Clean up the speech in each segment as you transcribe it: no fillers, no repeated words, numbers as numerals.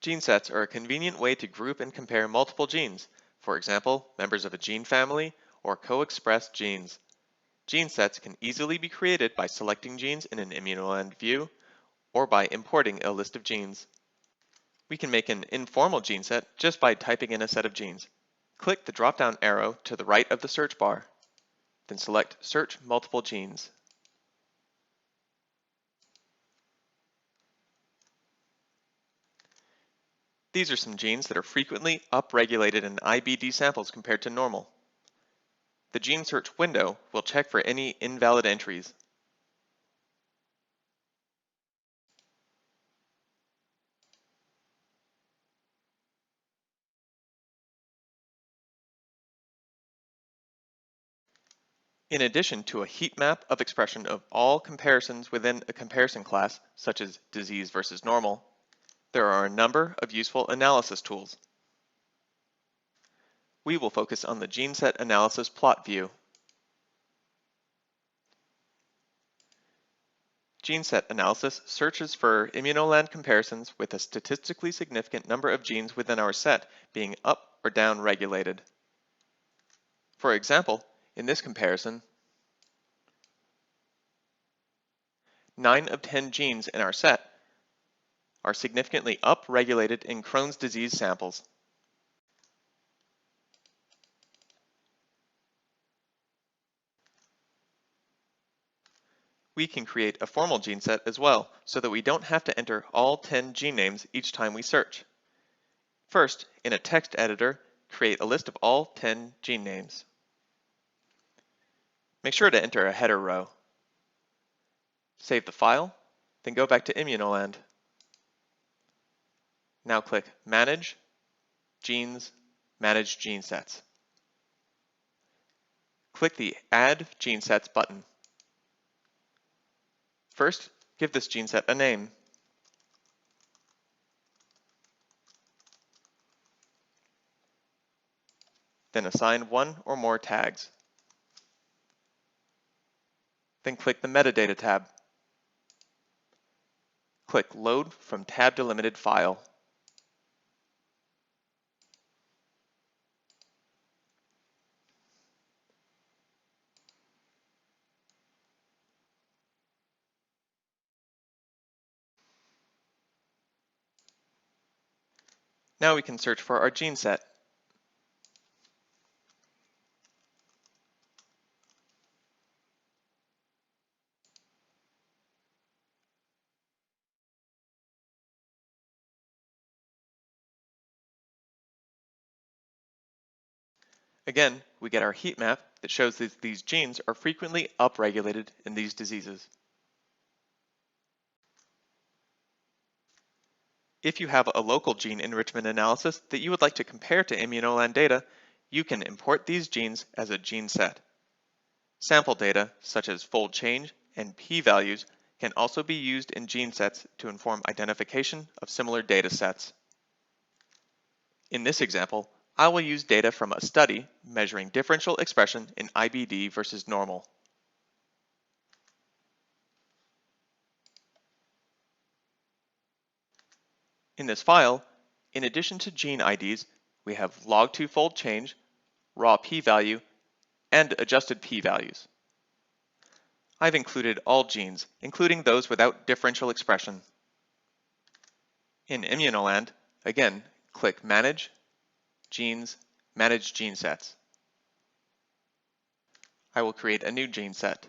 Gene sets are a convenient way to group and compare multiple genes, for example, members of a gene family or co-expressed genes. Gene sets can easily be created by selecting genes in an ImmunoLand view or by importing a list of genes. We can make an informal gene set just by typing in a set of genes. Click the drop-down arrow to the right of the search bar, then select Search Multiple Genes. These are some genes that are frequently upregulated in IBD samples compared to normal. The gene search window will check for any invalid entries. In addition to a heat map of expression of all comparisons within a comparison class, such as disease versus normal, there are a number of useful analysis tools. We will focus on the gene set analysis plot view. Gene set analysis searches for ImmunoLand comparisons with a statistically significant number of genes within our set being up or down regulated. For example, in this comparison, 9 of 10 genes in our set are significantly upregulated in Crohn's disease samples. We can create a formal gene set as well, so that we don't have to enter all 10 gene names each time we search. First, in a text editor, create a list of all 10 gene names. Make sure to enter a header row. Save the file, then go back to ImmunoLand. Now click Manage, Genes, Manage Gene Sets. Click the Add Gene Sets button. First, give this gene set a name. Then assign one or more tags. Then click the Metadata tab. Click Load from Tab Delimited File. Now we can search for our gene set. Again, we get our heat map that shows that these genes are frequently upregulated in these diseases. If you have a local gene enrichment analysis that you would like to compare to ImmunoLand data, you can import these genes as a gene set. Sample data, such as fold change and p-values, can also be used in gene sets to inform identification of similar data sets. In this example, I will use data from a study measuring differential expression in IBD versus normal. In this file, in addition to gene IDs, we have log2 fold change, raw p-value, and adjusted p-values. I've included all genes, including those without differential expression. In ImmunoLand, again, click Manage, Genes, Manage Gene Sets. I will create a new gene set.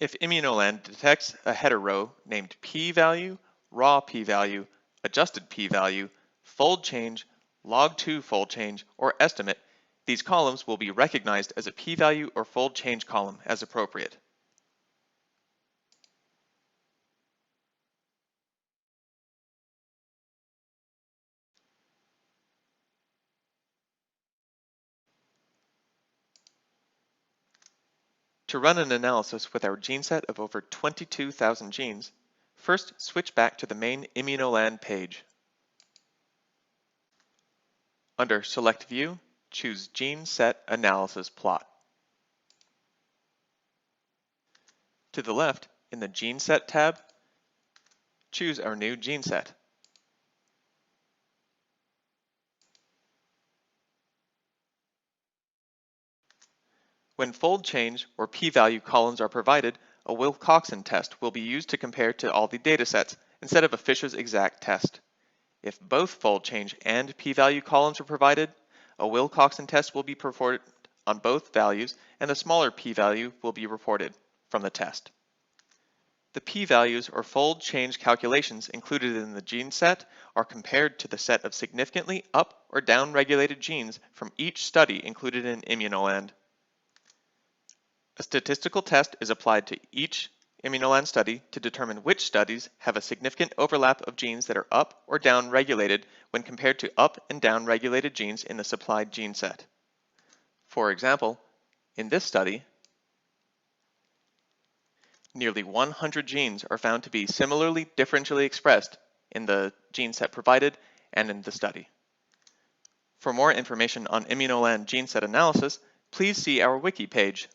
If ImmunoLand detects a header row named p-value, raw p-value, adjusted p-value, fold change, log2 fold change, or estimate, these columns will be recognized as a p-value or fold change column as appropriate. To run an analysis with our gene set of over 22,000 genes, first switch back to the main ImmunoLand page. Under Select View, choose Gene Set Analysis Plot. To the left, in the Gene Set tab, choose our new gene set. When fold change or p-value columns are provided, a Wilcoxon test will be used to compare to all the datasets instead of a Fisher's exact test. If both fold change and p-value columns are provided, a Wilcoxon test will be performed on both values and the smaller p-value will be reported from the test. The p-values or fold change calculations included in the gene set are compared to the set of significantly up or down regulated genes from each study included in ImmunoLand. A statistical test is applied to each ImmunoLand study to determine which studies have a significant overlap of genes that are up or down regulated when compared to up and down regulated genes in the supplied gene set. For example, in this study, nearly 100 genes are found to be similarly differentially expressed in the gene set provided and in the study. For more information on ImmunoLand gene set analysis, please see our wiki page.